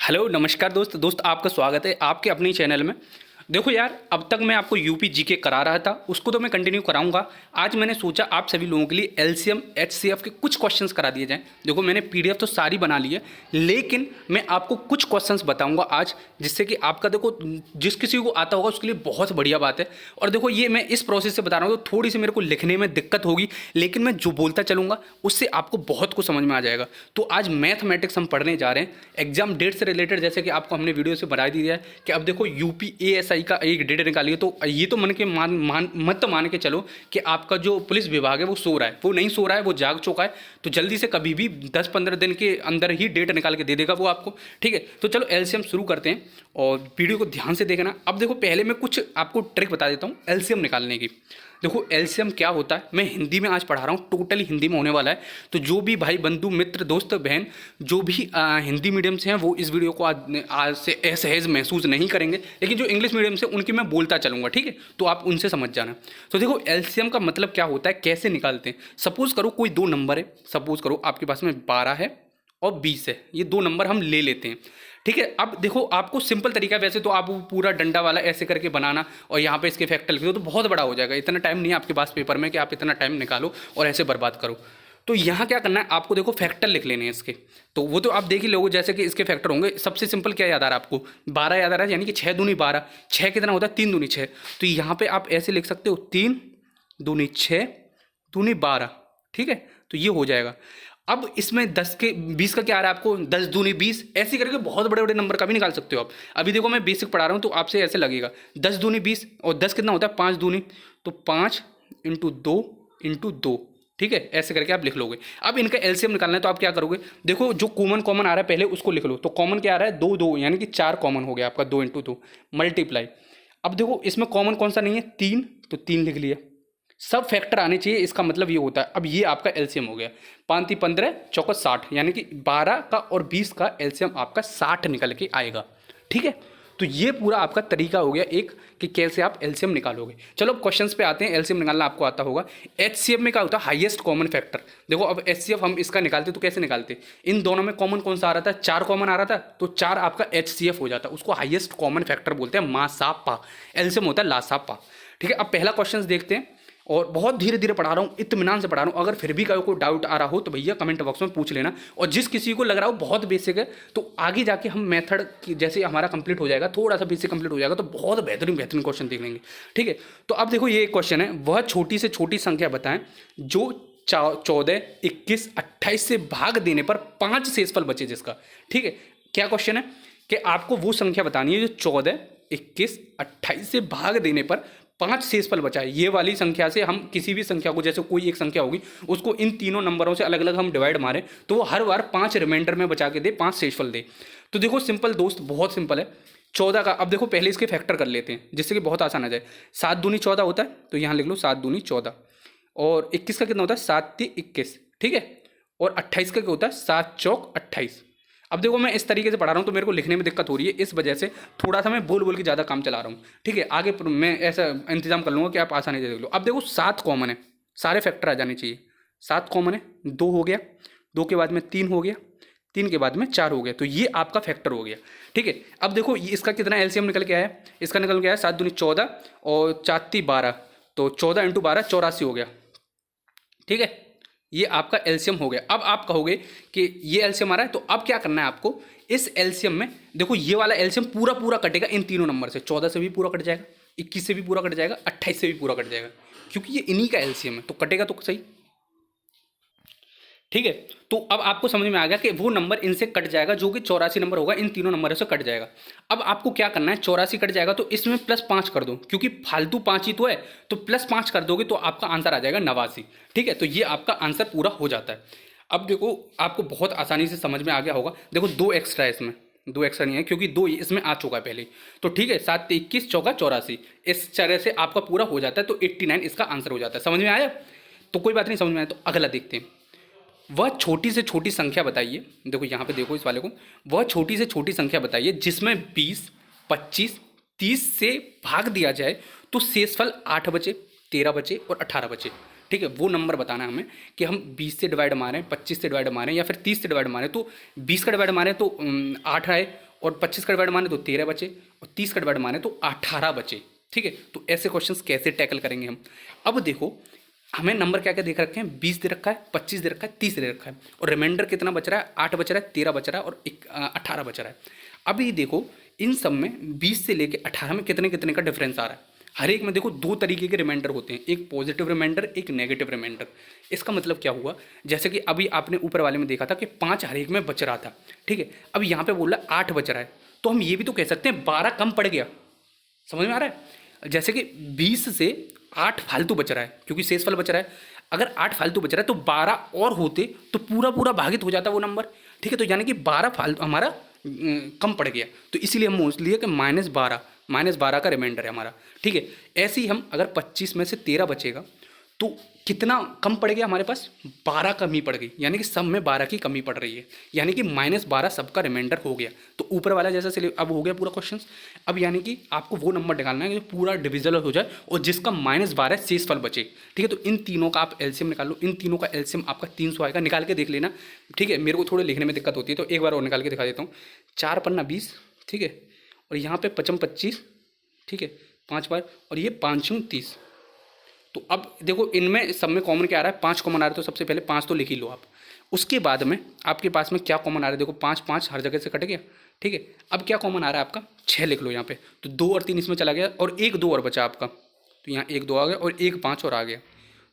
Hello नमस्कार दोस्त आपका स्वागत है आपके अपने चैनल में। देखो यार, अब तक मैं आपको यूपी जीके करा रहा था, उसको तो मैं कंटिन्यू कराऊंगा। आज मैंने सोचा आप सभी लोगों के लिए एलसीएम एचसीएफ के कुछ क्वेश्चंस करा दिए जाएं। देखो मैंने पीडीएफ तो सारी बना ली है, लेकिन मैं आपको कुछ क्वेश्चंस बताऊंगा आज, जिससे कि आपका देखो जिस किसी को आता होगा उसके लिए बहुत बढ़िया बात है। और देखो ये मैं इस प्रोसेस से बता रहा हूँ तो थोड़ी सी मेरे को लिखने में दिक्कत होगी, लेकिन मैं जो बोलता चलूँगा उससे आपको बहुत कुछ समझ में आ जाएगा। तो आज मैथमेटिक्स हम पढ़ने जा रहे हैं एग्जाम डेट से रिलेटेड, जैसे कि आपको हमने वीडियो से बता दिया है कि अब देखो यूपी एएसआई का एक डेट निकाली है। तो ये तो मन के मत मान के चलो कि आपका जो पुलिस विभाग है वो सो रहा है, वो नहीं सो रहा है, वो जाग चुका है। तो जल्दी से कभी भी 10-15 दिन के अंदर ही डेट निकाल के दे देगा वो आपको। ठीक है, तो चलो एलसीएम शुरू करते हैं और वीडियो को ध्यान से देखना। अब देखो पहले मैं कुछ आपको ट्रिक बता देता हूँ एलसीएम निकालने की। देखो एलसीएम क्या होता है, मैं हिंदी में आज पढ़ा रहा हूँ, टोटली हिंदी में होने वाला है। तो जो भी भाई बंधु मित्र दोस्त बहन जो भी हिंदी मीडियम से हैं वो इस वीडियो को आज से असहज महसूस नहीं करेंगे, लेकिन जो इंग्लिश मीडियम से उनकी मैं बोलता चलूँगा। ठीक है, तो आप उनसे समझ जाना। तो देखो एलसीएम का मतलब क्या होता है, कैसे निकालते हैं। सपोज करो कोई दो नंबर है, सपोज करो आपके पास में 12 है और 20 है, ये दो नंबर हम ले लेते हैं। ठीक है, अब देखो आपको सिंपल तरीका, वैसे तो आप पूरा डंडा वाला ऐसे करके बनाना और यहाँ पे इसके फैक्टर लिख दो तो बहुत बड़ा हो जाएगा। इतना टाइम नहीं है आपके पास पेपर में कि आप इतना टाइम निकालो और ऐसे बर्बाद करो। तो यहाँ क्या करना है आपको, देखो फैक्टर लिख लेने हैं इसके। तो वो तो आप देख ही लोगे, जैसे कि इसके फैक्टर होंगे। सबसे सिंपल क्या याद आ रहा है आपको, 12 याद आ रहा है, यानी कि 6 दूनी 12। 6 कितना होता है, 3 दूनी 6। तो यहाँ पे आप ऐसे लिख सकते हो 3 दूनी 6 दूनी 12। ठीक है, तो ये हो जाएगा। अब इसमें 10 के 20 का क्या आ रहा है आपको, 10 दूनी 20। ऐसे करके बहुत बड़े बड़े नंबर का भी निकाल सकते हो आप। अभी देखो मैं बेसिक पढ़ा रहा हूँ तो आपसे ऐसे लगेगा 10 दूनी 20 और 10 कितना होता है 5 दूनी, तो 5 इंटू 2 इंटू 2। ठीक है, ऐसे करके आप लिख लोगे। अब इनका एलसीएम निकालना है तो आप क्या करोगे, देखो जो कॉमन कॉमन आ रहा है पहले उसको लिख लो। तो कॉमन क्या आ रहा है, 2 2, यानी कि 4 कॉमन हो गया आपका, 2 इंटू 2 मल्टीप्लाई। अब देखो इसमें कॉमन कौन सा नहीं है, 3, तो 3 लिख लिया। सब फैक्टर आने चाहिए, इसका मतलब ये होता है। अब ये आपका एलसीएम हो गया, 5 3 15 चौका 60, यानी कि 12 का और 20 का एलसीएम आपका 60 निकल के आएगा। ठीक है, तो ये पूरा आपका तरीका हो गया एक कि कैसे आप एलसीएम निकालोगे। चलो अब क्वेश्चंस पे आते हैं। एलसीएम निकालना आपको आता होगा। एचसीएफ में क्या होता है, हाईएस्ट कॉमन फैक्टर। देखो अब एचसीएफ हम इसका निकालते तो कैसे निकालते, इन दोनों में कॉमन कौन सा आ रहा था, 4 कॉमन आ रहा था, तो 4 आपका एचसीएफ हो जाता है। उसको हाईएस्ट कॉमन फैक्टर बोलते हैं, मासापा। एलसीएम होता है लासापा। ठीक है, अब पहला क्वेश्चन देखते हैं और बहुत धीरे धीरे पढ़ा रहा हूँ, इत्मीनान से पढ़ा रहा हूँ। अगर फिर भी कोई डाउट आ रहा हो तो भैया कमेंट बॉक्स में पूछ लेना। और जिस किसी को लग रहा हो बहुत बेसिक है तो आगे जाके हम मेथड जैसे हमारा कंप्लीट हो जाएगा, थोड़ा सा बेसिक कंप्लीट हो जाएगा, तो बहुत बेहतरीन बेहतरीन क्वेश्चन देख लेंगे। ठीक है, तो अब देखो ये एक क्वेश्चन है, वह छोटी से छोटी संख्या बताएं जो 14, 21, 28 से भाग देने पर 5 शेषफल बचे जिसका। ठीक है, क्या क्वेश्चन है कि आपको वो संख्या बतानी है जो 14, 21, 28 से भाग देने पर 5 शेषफल बचा है। ये वाली संख्या से हम किसी भी संख्या को, जैसे कोई एक संख्या होगी उसको इन तीनों नंबरों से अलग अलग हम डिवाइड मारें तो वो हर बार 5 रिमाइंडर में बचा के दे, 5 शेषफल दे। तो देखो सिंपल दोस्त, बहुत सिंपल है। 14 का अब देखो पहले इसके फैक्टर कर लेते हैं जिससे कि बहुत आसान आ जाए। 7 दूनी 14 होता है, तो यहाँ लिख लो 7 दूनी 14। और 21 का कितना होता है, 7 3 21। ठीक है, और 28 का क्या होता है, 7 चौक 28। अब देखो मैं इस तरीके से पढ़ा रहा हूँ तो मेरे को लिखने में दिक्कत हो रही है, इस वजह से थोड़ा सा मैं बोल बोल के ज़्यादा काम चला रहा हूँ। ठीक है, आगे मैं ऐसा इंतजाम कर लूँगा कि आप आसानी से देख लो। अब देखो 7 कॉमन है, सारे फैक्टर आ जाने चाहिए। 7 कॉमन है, 2 हो गया, 2 के बाद में 3 हो गया, 3 के बाद में 4 हो गया, तो ये आपका फैक्टर हो गया। ठीक है, अब देखो इसका कितना एलसीएम निकल के आया, इसका निकल के आया 7 दूनी 14 और 4 3 12, तो 14 इंटू 12 84 हो गया। ठीक है, ये आपका एलसीएम हो गया। अब आप कहोगे कि ये एलसीएम आ रहा है, तो अब क्या करना है आपको, इस एलसीएम में देखो ये वाला एलसीएम पूरा पूरा कटेगा इन तीनों नंबर से। 14 से भी पूरा कट जाएगा, 21 से भी पूरा कट जाएगा, 28 से भी पूरा कट जाएगा, क्योंकि ये इन्हीं का एलसीएम है, तो कटेगा तो सही। ठीक है, तो अब आपको समझ में आ गया कि वो नंबर इनसे कट जाएगा जो कि 84 नंबर होगा, इन तीनों नंबरों से कट जाएगा। अब आपको क्या करना है, 84 कट जाएगा तो इसमें +5 कर दो, क्योंकि फालतू 5 ही तो है, तो +5 कर दोगे तो आपका आंसर आ जाएगा 89। ठीक है, तो ये आपका आंसर पूरा हो जाता है। अब देखो आपको बहुत आसानी से समझ में आ गया होगा। देखो 2 एक्स्ट्रा है इसमें, 2 एक्स्ट्रा नहीं है क्योंकि 2 इसमें आ चुका है पहले। तो ठीक है, 7 21 चौका 84, इस तरह से आपका पूरा हो जाता है, तो 89 इसका आंसर हो जाता है। समझ में आया? तो कोई बात नहीं, समझ में आया तो अगला देखते हैं। वह छोटी से छोटी संख्या बताइए, देखो यहाँ पे देखो इस वाले को, वह छोटी से छोटी संख्या बताइए जिसमें 20, 25, 30 से भाग दिया जाए तो शेषफल 8 बचे, 13 बचे और 18 बचे। ठीक है, वो नंबर बताना है हमें कि हम 20 से डिवाइड मारें, 25 से डिवाइड मारें या फिर 30 से डिवाइड मारें। तो 20 का डिवाइड मारें तो 8 आए और 25 का डिवाइड माने तो 13 बचे, और 30 का डिवाइड माने तो 18 बचे। ठीक है, तो ऐसे क्वेश्चंस कैसे टैकल करेंगे हम। अब देखो हमें नंबर क्या क्या देख रखे हैं, 20 दे रखा है, 25 दे रखा है, 30 दे रखा है, और रिमाइंडर कितना बच रहा है, 8 बच रहा है, 13 बच रहा है, और 18 बच रहा है। अब ये देखो इन सब में 20 से लेके 18 में कितने कितने का डिफरेंस आ रहा है। हर एक में देखो दो तरीके के रिमाइंडर होते हैं, एक पॉजिटिव रिमाइंडर, एक नेगेटिव रिमाइंडर। इसका मतलब क्या हुआ, जैसे कि अभी आपने ऊपर वाले में देखा था कि 5 हर एक में बच रहा था। ठीक है, अब यहाँ पे बोल रहा है 8 बच रहा है, तो हम ये भी तो कह सकते हैं 12 कम पड़ गया। समझ में आ रहा है, जैसे कि 20 से 8 फालतू बच रहा है क्योंकि शेषफल बच रहा है। अगर 8 फालतू बच रहा है तो 12 और होते तो पूरा पूरा भागित हो जाता वो नंबर। ठीक है, तो यानी कि 12 फालतू हमारा कम पड़ गया, तो इसीलिए हम मोस्ट लिए कि -12 का रिमाइंडर है हमारा। ठीक है, ऐसे ही हम अगर 25 में से 13 बचेगा तो कितना कम पड़ गया हमारे पास, 12 कमी पड़ गई, यानी कि सब में 12 की कमी पड़ रही है, यानी कि -12 सबका रिमाइंडर हो गया। तो ऊपर वाला जैसा अब हो गया पूरा क्वेश्चन। अब यानी कि आपको वो नंबर निकालना है जो पूरा डिविजिबल हो जाए और जिसका -12 शेषफल बचे। ठीक है, तो इन तीनों का आप एलसीएम निकाल लो, इन तीनों का एलसीएम आपका 300 आएगा, निकाल के देख लेना। ठीक है, मेरे को थोड़े लिखने में दिक्कत होती है तो एक बार और निकाल के दिखा देता हूँ। 4 पन्ना 20, ठीक है, और यहाँ पे 55 25, ठीक है, 5 बार, और ये 5 30। तो अब देखो इनमें सब में कॉमन क्या आ रहा है, 5 कॉमन आ रहा है, तो सबसे पहले 5 तो लिख ही लो आप। उसके बाद में आपके पास में क्या कॉमन आ रहा है, देखो 5 5 हर जगह से कट गया। ठीक है, अब क्या कॉमन आ रहा है आपका, 6 लिख लो यहाँ पे, तो 2 और 3 इसमें चला गया, और 1 2 और बचा आपका, तो यहाँ 1 2 आ गया और 1 5 और आ गया,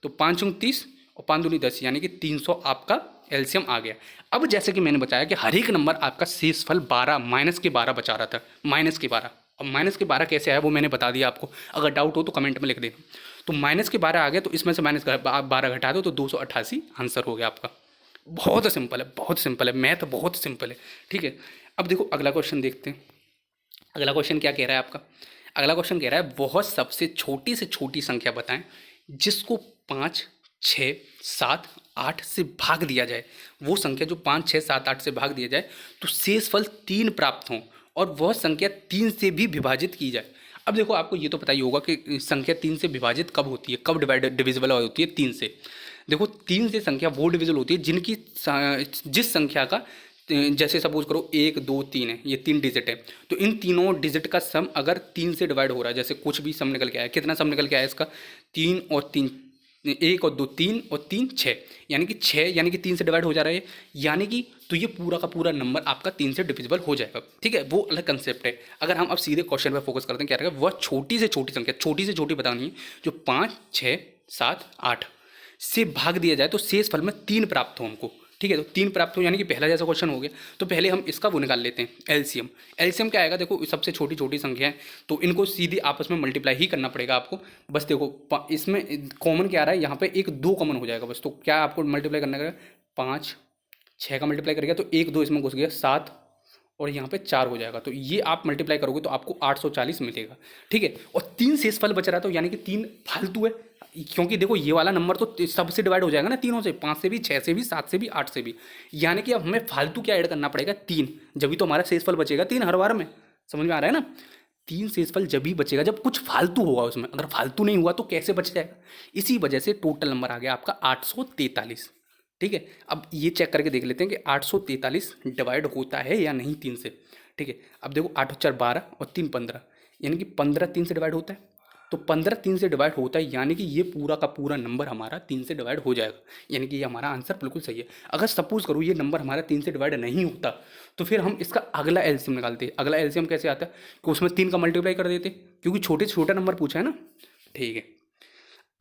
तो 5 30 और 5 दूनी 10, यानी कि 300 आपका एलसीएम आ गया। अब जैसे कि मैंने बताया कि हर एक नंबर आपका शेषफल 12 -12 बचा रहा था, -12। अब -12 कैसे आया वो मैंने बता दिया आपको, अगर डाउट हो तो कमेंट में लिख देना। तो -12 आ गया, तो इसमें से -12 घटा दो तो 288 आंसर हो गया आपका। बहुत सिंपल है, बहुत सिंपल है, मैथ बहुत सिंपल है। ठीक है, अब देखो अगला क्वेश्चन देखते हैं। अगला क्वेश्चन क्या कह रहा है आपका, अगला क्वेश्चन कह रहा है वह सबसे छोटी से छोटी संख्या बताएं जिसको 5 6 7 8 से भाग दिया जाए। वो संख्या जो 5 6 7 8 से भाग दिया जाए तो शेषफल 3 प्राप्त हों, और वह संख्या 3 से भी विभाजित की जाए। अब देखो आपको ये तो पता ही होगा कि संख्या 3 से विभाजित कब होती है, कब डिविजिबल होती है 3 से। देखो 3 से संख्या वो डिविजिबल होती है जिनकी जिस संख्या का जैसे सपोज करो 1 2 3 है, ये 3 डिजिट है, तो इन तीनों डिजिट का सम अगर 3 से डिवाइड हो रहा है, जैसे कुछ भी सम निकल के आया, कितना सम निकल के आया इसका, 3 और 3, 1 और 2 3 और 3 6, यानी कि 6 यानी कि 3 से डिवाइड हो जा रहा है, यानी कि तो ये पूरा का पूरा नंबर आपका 3 से डिविजिबल हो जाएगा। ठीक है, वो अलग कंसेप्ट है। अगर हम अब सीधे क्वेश्चन पे फोकस करते हैं, क्या रहेगा, वह छोटी से छोटी संख्या, छोटी से छोटी बतानी है, जो 5 6 7 8 से भाग दिया जाए तो शेषफल में 3 प्राप्त हो हमको। ठीक है, तो 3 प्राप्त हो, यानी कि पहला जैसा क्वेश्चन हो गया। तो पहले हम इसका वो निकाल लेते हैं एलसीएम। एलसीएम क्या आएगा, देखो सबसे छोटी छोटी संख्या है तो इनको सीधी आपस में मल्टीप्लाई ही करना पड़ेगा आपको। बस देखो इसमें कॉमन क्या आ रहा है, यहाँ पे 1 2 कॉमन हो जाएगा बस, तो क्या आपको मल्टीप्लाई करना पड़ेगा, 5 6 का मल्टीप्लाई करेगा तो 1 2 इसमें घुस गया, 7 और यहाँ पे 4 हो जाएगा, तो ये आप मल्टीप्लाई करोगे तो आपको 840 मिलेगा। ठीक है, और 3 शेषफल बच रहा है, तो यानी कि 3 फालतू है, क्योंकि देखो ये वाला नंबर तो सबसे डिवाइड हो जाएगा ना, तीनों से, 5 से भी, 6 से भी, 7 से भी, 8 से भी, यानी कि अब हमें फालतू क्या ऐड करना पड़ेगा, 3, जब तो हमारा शेषफल बचेगा 3 हर बार में। समझ में आ रहा है ना, 3 शेषफल जब भी बचेगा जब कुछ फालतू होगा उसमें, अगर फालतू नहीं हुआ तो कैसे बच जाएगा। इसी वजह से टोटल नंबर आ गया आपका 843। ठीक है, अब ये चेक करके देख लेते हैं कि 843 डिवाइड होता है या नहीं 3 से। ठीक है, अब देखो 8 4 12 और 3 15, यानी कि 15 3 से डिवाइड होता है, तो 15 3 से डिवाइड होता है, यानी कि ये पूरा का पूरा नंबर हमारा 3 से डिवाइड हो जाएगा, यानी कि ये हमारा आंसर बिल्कुल सही है। अगर सपोज करो ये नंबर हमारा 3 से डिवाइड नहीं होता तो फिर हम इसका अगला एलसीएम निकालते हैं। अगला एलसीएम कैसे आता है कि उसमें 3 का मल्टीप्लाई कर देते, क्योंकि छोटे से छोटा नंबर पूछा है ना। ठीक है,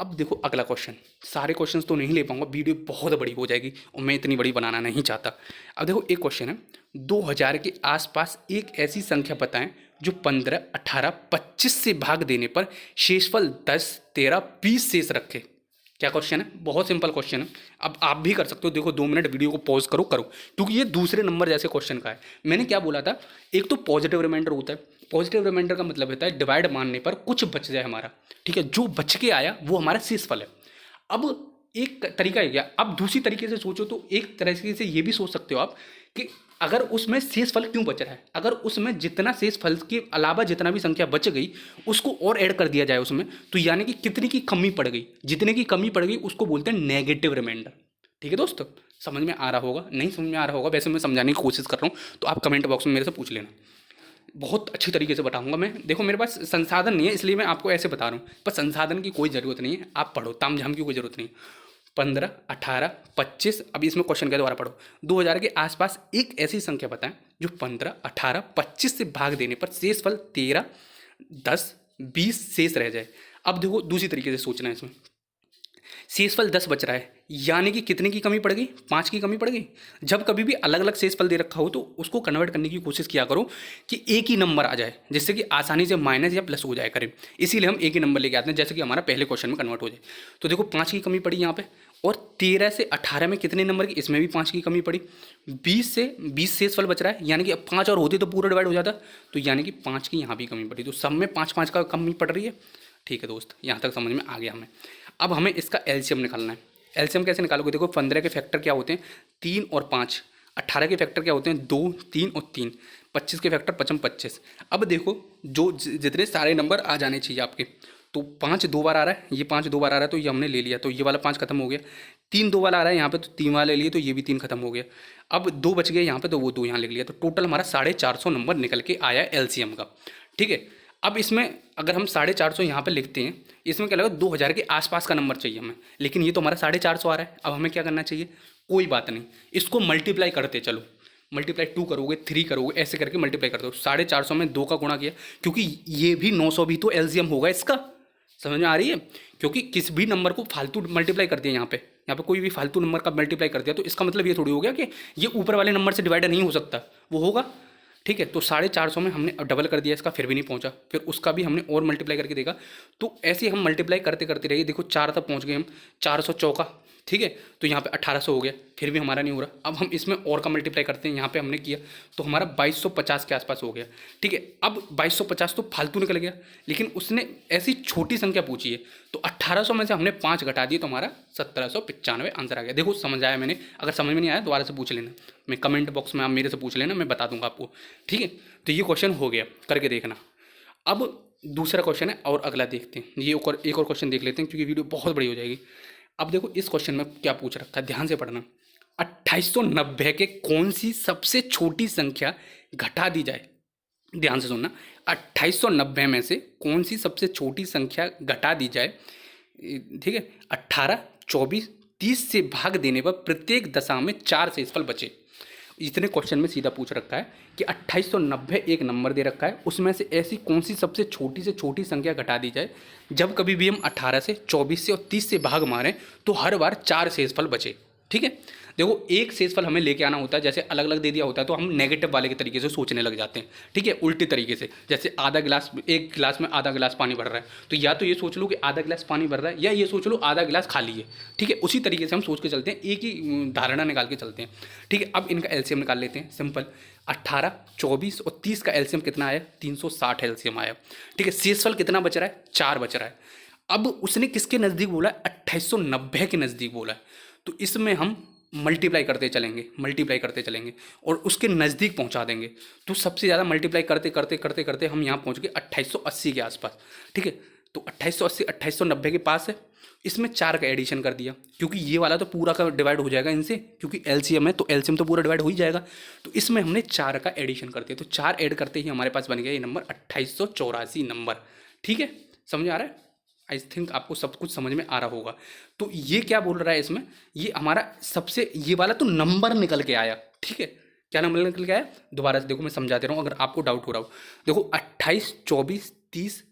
अब देखो अगला क्वेश्चन, सारे क्वेश्चंस तो नहीं ले पाऊंगा, वीडियो बहुत बड़ी हो जाएगी और मैं इतनी बड़ी बनाना नहीं चाहता। अब देखो एक क्वेश्चन है, 2000 के आसपास एक ऐसी संख्या बताएं जो 15 18 25 से भाग देने पर शेषफल 10 13 20 शेष रखे। क्या क्वेश्चन है, बहुत सिंपल क्वेश्चन है। अब आप भी कर सकते हो, देखो 2 मिनट वीडियो को पॉज करो क्योंकि ये दूसरे नंबर जैसे क्वेश्चन का है। मैंने क्या बोला था, एक तो पॉजिटिव रिमाइंडर होता है, पॉजिटिव रिमाइंडर का मतलब होता है डिवाइड मानने पर कुछ बच जाए हमारा। ठीक है, जो बच के आया वो हमारा शेषफल है। अब एक तरीका है क्या, अब दूसरी तरीके से सोचो तो एक तरीके से ये भी सोच सकते हो आप कि अगर उसमें शेषफल क्यों बच रहा है, अगर उसमें जितना शेषफल के अलावा जितना भी संख्या बच गई उसको और ऐड कर दिया जाए उसमें, तो यानी कि कितने की कमी पड़ गई, जितने की कमी पड़ गई उसको बोलते हैं नेगेटिव रिमाइंडर। ठीक है दोस्तों, समझ में आ रहा होगा, नहीं समझ में आ रहा होगा, वैसे मैं समझाने की कोशिश कर रहा हूँ, तो आप कमेंट बॉक्स में मेरे से पूछ लेना। बहुत अच्छी तरीके से बताऊंगा मैं। देखो मेरे पास संसाधन नहीं है इसलिए मैं आपको ऐसे बता रहा हूँ, पर संसाधन की कोई ज़रूरत नहीं है, आप पढ़ो, तामझाम की कोई ज़रूरत नहीं है। 15, 18, 25, अभी इसमें क्वेश्चन के द्वारा पढ़ो। 2000 के आसपास एक ऐसी संख्या बताएं जो 15, 18, 25 से भाग देने पर शेषफल 13, 10, 20 शेष रह जाए। अब देखो दूसरी तरीके से सोचना है इसमें, शेषफल 10 बच रहा है, यानी कि कितने की कमी पड़ गई? 5 की कमी पड़ गई। जब कभी भी अलग अलग शेषफल दे रखा हो तो उसको कन्वर्ट करने की कोशिश किया करो कि एक ही नंबर आ जाए, जिससे कि आसानी से माइनस या प्लस हो जाए करे। इसीलिए हम एक ही नंबर लेके आते हैं, जैसे कि हमारा पहले क्वेश्चन में कन्वर्ट हो जाए। तो देखो 5 की कमी पड़ी यहाँ पे, और 13 से 18 में कितने नंबर की? इसमें भी 5 की कमी पड़ी। 20 शेषफल बच रहा है, यानी कि अब 5 और होते तो पूरा डिवाइड हो जाता, तो यानी कि 5 की यहाँ भी कमी पड़ी। तो सब में 5-5 का कमी पड़ रही है। ठीक है दोस्त, यहाँ तक समझ में आ गया हमें। अब हमें इसका एलसीएम निकालना है। एलसीएम कैसे निकालोगे? देखो 15 के फैक्टर क्या होते हैं? 3 और 5। 18 के फैक्टर क्या होते हैं? 2, 3 और 3। 25 के फैक्टर 55, 25। अब देखो जो जितने सारे नंबर आ जाने चाहिए आपके, तो 5 2 बार आ रहा है, ये 5 2 बार आ रहा है, तो ये हमने ले लिया, तो ये वाला 5 खत्म हो गया। 3 2 वाला आ रहा है यहाँ पे, तो 3 वाला ले लिए, तो ये भी 3 खत्म हो गया। अब 2 बच गए यहाँ पे, तो वो 2 यहाँ लिख लिया, तो टोटल हमारा 450 नंबर निकल के आया एलसीएम का। ठीक है, अब इसमें अगर हम 450 यहाँ पे लिखते हैं, इसमें क्या लगा 2000 के आसपास का नंबर चाहिए हमें, लेकिन ये तो हमारा 450 आ रहा है। अब हमें क्या करना चाहिए? कोई बात नहीं, इसको मल्टीप्लाई करते चलो। मल्टीप्लाई 2 करोगे, 3 करोगे, ऐसे करके मल्टीप्लाई करते हो। 450 में 2 का गुणा किया, क्योंकि ये भी 900 भी तो एलसीएम होगा इसका। समझ में आ रही है? क्योंकि किस भी नंबर को फालतू मल्टीप्लाई कर दिया यहाँ पे कोई भी फालतू नंबर का मल्टीप्लाई कर दिया, तो इसका मतलब ये थोड़ी हो गया कि ये ऊपर वाले नंबर से डिवाइड नहीं हो सकता, वो होगा। ठीक है, तो 450 में हमने डबल कर दिया इसका, फिर भी नहीं पहुंचा, फिर उसका भी हमने और मल्टीप्लाई करके देखा। तो ऐसे हम मल्टीप्लाई करते करते रहिए। देखो 4 तक पहुंच गए हम, 400 चौका। ठीक है, तो यहाँ पे 1800 हो गया, फिर भी हमारा नहीं हो रहा। अब हम इसमें और का मल्टीप्लाई करते हैं, यहाँ पे हमने किया तो हमारा 2250 के आसपास हो गया। ठीक है, अब 2250 तो फालतू निकल गया, लेकिन उसने ऐसी छोटी संख्या पूछी है, तो 1800 में से हमने 5 घटा दिए, तो हमारा 1795 आंसर आ गया। देखो समझ आया मैंने? अगर समझ में नहीं आया दोबारा से पूछ लेना, मैं कमेंट बॉक्स में आप मेरे से पूछ लेना, मैं बता दूंगा आपको। ठीक है, तो ये क्वेश्चन हो गया, करके देखना। अब दूसरा क्वेश्चन है और अगला देखते हैं, ये एक और क्वेश्चन देख लेते हैं, क्योंकि वीडियो बहुत बड़ी हो जाएगी। अब देखो इस क्वेश्चन में क्या पूछ रखा है, ध्यान से पढ़ना। 2890 के कौन सी सबसे छोटी संख्या घटा दी जाए? ध्यान से सुनना, 2890 में से कौन सी सबसे छोटी संख्या घटा दी जाए? ठीक है, 18, 24, 30 से भाग देने पर प्रत्येक दशा में 4 शेषफल बचे। इतने क्वेश्चन में सीधा पूछ रखा है कि 2890 एक नंबर दे रखा है, उसमें से ऐसी कौन सी सबसे छोटी संख्या घटा दी जाए जब कभी भी हम 18 से, 24 से और 30 से भाग मारें तो हर बार 4 शेषफल बचे। ठीक है, देखो एक शेषफल हमें लेके आना होता है, जैसे अलग अलग दे दिया होता है तो हम नेगेटिव वाले के तरीके से सोचने लग जाते हैं। ठीक है, उल्टे तरीके से, जैसे आधा गिलास, एक गिलास में आधा गिलास पानी भर रहा है, तो या तो ये सोच लो कि आधा गिलास पानी भर रहा है, या ये सोच लो आधा गिलास खाली है। ठीक है, उसी तरीके से हम सोच के चलते हैं, एक ही धारणा निकाल के चलते हैं। ठीक है, अब इनका एलसीएम निकाल लेते हैं, सिंपल। 18, 24 और 30 का एलसीएम कितना आया? 360 एलसीएम आया। ठीक है, शेषफल कितना बच रहा है? 4 बच रहा है। अब उसने किसके नज़दीक बोला है? 2890 के नज़दीक बोला है, तो इसमें हम मल्टीप्लाई करते चलेंगे और उसके नज़दीक पहुंचा देंगे। तो सबसे ज़्यादा मल्टीप्लाई करते हम यहाँ पहुंच गए 2880 के आसपास। ठीक है, तो 2880 2890 के पास है, इसमें 4 का एडिशन कर दिया, क्योंकि ये वाला तो पूरा का डिवाइड हो जाएगा इनसे, क्योंकि एलसीएम है तो एलसीएम तो पूरा डिवाइड हो ही जाएगा। तो इसमें हमने 4 का एडिशन कर दिया, तो 4 ऐड करते ही हमारे पास बन गया ये नंबर 2884 नंबर। ठीक है, समझ आ रहा है? आई थिंक आपको सब कुछ समझ में आ रहा होगा। तो ये क्या बोल रहा है इसमें, ये हमारा सबसे, ये वाला तो नंबर निकल के आया। ठीक है, क्या नंबर निकल के आया? दोबारा से देखो, मैं समझा दे रहा हूँ अगर आपको डाउट हो रहा हो। देखो 28, 24, 30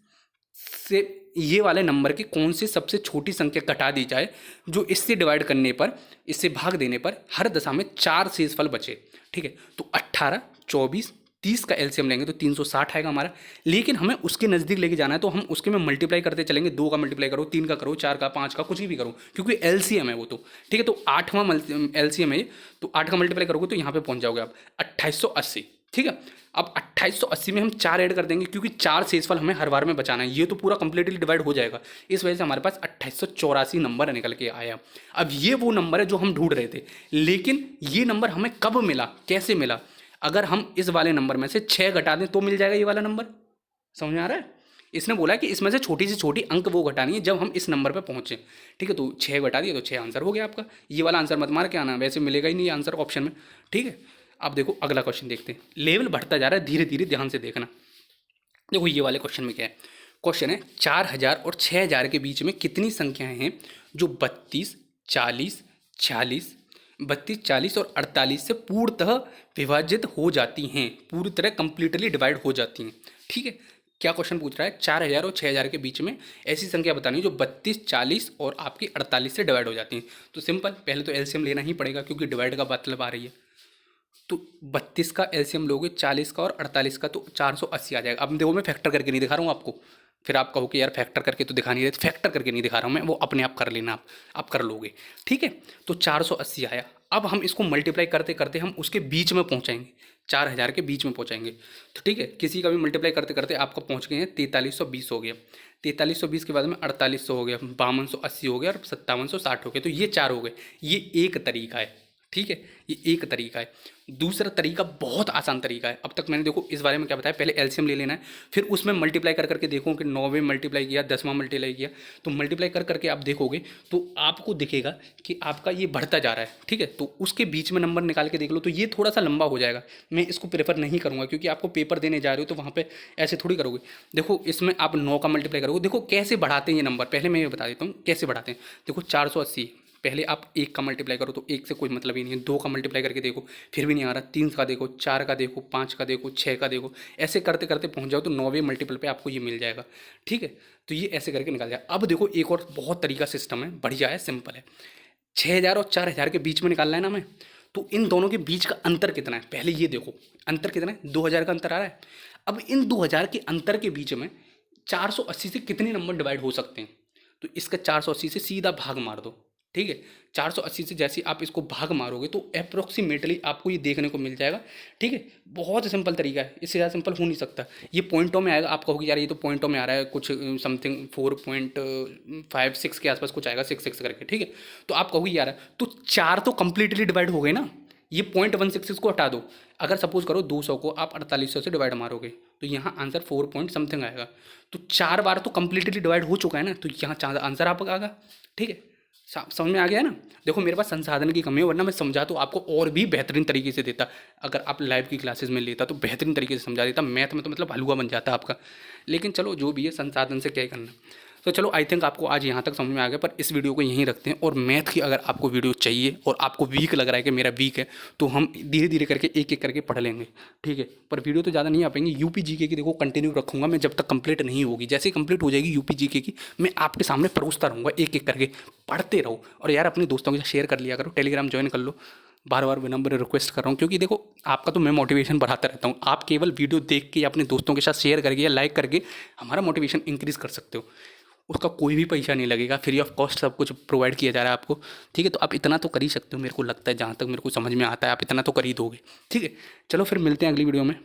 से ये वाले नंबर की कौन सी सबसे छोटी संख्या घटा दी जाए जो इससे डिवाइड करने पर, इससे भाग देने पर हर दशा में 4 शेषफल बचे। ठीक है, तो 18, 24, 30 का एलसीएम लेंगे तो 360 आएगा हमारा, लेकिन हमें उसके नज़दीक लेके जाना है, तो हम उसके में मल्टीप्लाई करते चलेंगे। 2 का मल्टीप्लाई करो, 3 का करो, 4 का, 5 का, कुछ भी करो, क्योंकि एलसीएम है वो तो। ठीक है, तो 8वां एलसीएम है, तो 8 का मल्टीप्लाई करोगे तो यहाँ पे पहुँच जाओगे आप 2880। ठीक है, अब 2880 में हम 4 ऐड कर देंगे, क्योंकि 4 शेषफल हमें हर बार में बचाना है, ये तो पूरा कंप्लीटली डिवाइड हो जाएगा। इस वजह से हमारे पास 2884 नंबर निकल के आया। अब ये वो नंबर है जो हम ढूंढ रहे थे, लेकिन ये नंबर हमें कब मिला, कैसे मिला? अगर हम इस वाले नंबर में से 6 घटा दें तो मिल जाएगा ये वाला नंबर। समझ में आ रहा है? इसने बोला कि इसमें से छोटी अंक वो घटानी है जब हम इस नंबर पे पहुंचे। ठीक है, तो 6 घटा दिए तो 6 आंसर हो गया आपका। ये वाला आंसर मत मार के आना, वैसे मिलेगा ही नहीं आंसर ऑप्शन में। ठीक है, अब देखो अगला क्वेश्चन देखते हैं, लेवल बढ़ता जा रहा है धीरे धीरे, ध्यान से देखना। देखो ये वाले क्वेश्चन में क्या है, क्वेश्चन है 4000 और 6000 के बीच में कितनी संख्याएं हैं जो 32, 40, 46, 32, 40 और 48 से पूर्णतः विभाजित हो जाती हैं, पूरी तरह कंप्लीटली डिवाइड हो जाती हैं। ठीक है, क्या क्वेश्चन पूछ रहा है, 4000 और 6000 के बीच में ऐसी संख्या बतानी है जो 32, 40 और आपकी 48 से डिवाइड हो जाती हैं। तो सिंपल, पहले तो एलसीएम लेना ही पड़ेगा क्योंकि डिवाइड का मतलब आ रही है। तो 32 का एलसीएम लोगे, 40 का और 48 का, तो 480 आ जाएगा। अब देखो मैं फैक्टर करके नहीं दिखा रहा हूँ आपको, फिर आप कहो कि यार फैक्टर करके तो दिखा नहीं रहे, फैक्टर करके नहीं दिखा रहा हूँ मैं, वो अपने आप कर लेना, आप कर लोगे। ठीक है, तो 480 आया। अब हम इसको मल्टीप्लाई करते करते हम उसके बीच में पहुँचाएंगे, 4000 के बीच में पहुँचाएंगे। तो ठीक है, किसी का भी मल्टीप्लाई करते करते आपका पहुँच गए हैं 4320 हो गया, 4320 के बाद में 4800 हो गया, 5280 हो गया और 5760 हो गया। तो ये 4 हो गए, ये एक तरीका है। ठीक है, ये एक तरीका है। दूसरा तरीका बहुत आसान तरीका है। अब तक मैंने देखो इस बारे में क्या बताया, पहले एलसीएम ले लेना है, फिर उसमें मल्टीप्लाई कर करके देखो कि 9वें मल्टीप्लाई किया, 10वां मल्टीप्लाई किया, तो मल्टीप्लाई कर करके आप देखोगे तो आपको दिखेगा कि आपका ये बढ़ता जा रहा है। ठीक है, तो उसके बीच में नंबर निकाल के देख लो, तो ये थोड़ा सा लंबा हो जाएगा, मैं इसको प्रेफर नहीं करूँगा क्योंकि आपको पेपर देने जा रहे हो तो वहाँ पर ऐसे थोड़ी करोगे। देखो इसमें आप 9 का मल्टीप्लाई करोगे, देखो कैसे बढ़ाते हैं ये नंबर, पहले मैं ये बता देता हूँ कैसे बढ़ाते हैं। देखो 480, पहले आप 1 का मल्टीप्लाई करो तो 1 से कोई मतलब ही नहीं है, 2 का मल्टीप्लाई करके देखो फिर भी नहीं आ रहा, 3 का देखो, 4 का देखो, 5 का देखो, 6 का देखो, ऐसे करते करते पहुंच जाओ तो 9वें मल्टीपल पे आपको ये मिल जाएगा। ठीक है, तो ये ऐसे करके निकल जाए। अब देखो एक और बहुत तरीका सिस्टम है, बढ़िया है, सिंपल है। 6000 और 4000 के बीच में निकालना है ना हमें, तो इन दोनों के बीच का अंतर कितना है पहले ये देखो, अंतर कितना है, 2000 का अंतर आ रहा है। अब इन 2000 के अंतर के बीच में 480 से कितने नंबर डिवाइड हो सकते हैं, तो इसका 480 से सीधा भाग मार दो। ठीक है, 480 से जैसे आप इसको भाग मारोगे तो अप्रोक्सीमेटली आपको ये देखने को मिल जाएगा। ठीक है, बहुत सिंपल तरीका है, इससे ज़्यादा सिंपल हो नहीं सकता। ये पॉइंटों में आएगा, आप कहोगे यार ये तो पॉइंटों में आ रहा है, कुछ समथिंग 4.56 के आसपास कुछ आएगा, 6 करके। ठीक है, तो आप कहोगे यार तो 4 तो कंप्लीटली डिवाइड हो गए ना, ये 0.16 को हटा दो। अगर सपोज करो 200 को आप 4800 से डिवाइड मारोगे तो यहाँ आंसर 4 पॉइंट समथिंग आएगा। तो 4 बार तो कंप्लीटली डिवाइड हो चुका है ना, तो यहाँ आंसर आपका आएगा। ठीक है, समझ में आ गया ना। देखो मेरे पास संसाधन की कमी है, वरना मैं समझा तो आपको और भी बेहतरीन तरीके से देता, अगर आप लाइव की क्लासेस में लेता तो बेहतरीन तरीके से समझा देता, मैथ में तो मतलब हलवा बन जाता आपका। लेकिन चलो जो भी है, संसाधन से क्या ही करना। तो चलो आई थिंक आपको आज यहाँ तक समझ में आ गया, पर इस वीडियो को यहीं रखते हैं। और मैथ की अगर आपको वीडियो चाहिए और आपको वीक लग रहा है कि मेरा वीक है, तो हम धीरे धीरे करके एक एक करके पढ़ लेंगे। ठीक है, पर वीडियो तो ज़्यादा नहीं आ पाएंगे। यूपी जीके की देखो कंटिन्यू रखूँगा मैं जब तक कंप्लीट नहीं होगी। जैसे ही कंप्लीट हो जाएगी यूपी जीके की, मैं आपके सामने परोसता रहूँगा, एक एक करके पढ़ते रहो। और यार अपने दोस्तों के साथ शेयर कर लिया करो, टेलीग्राम ज्वाइन कर लो। बार बार विनम्र रिक्वेस्ट कर रहा हूँ, क्योंकि देखो आपका तो मैं मोटिवेशन बढ़ाता रहता हूँ। आप केवल वीडियो देख के या अपने दोस्तों के साथ शेयर करके या लाइक करके हमारा मोटिवेशन इंक्रीज़ कर सकते हो। उसका कोई भी पैसा नहीं लगेगा, फ्री ऑफ कॉस्ट सब कुछ प्रोवाइड किया जा रहा है आपको। ठीक है, तो आप इतना तो कर ही सकते हो, मेरे को लगता है, जहाँ तक मेरे को समझ में आता है आप इतना तो कर ही दोगे। ठीक है, चलो फिर मिलते हैं अगली वीडियो में।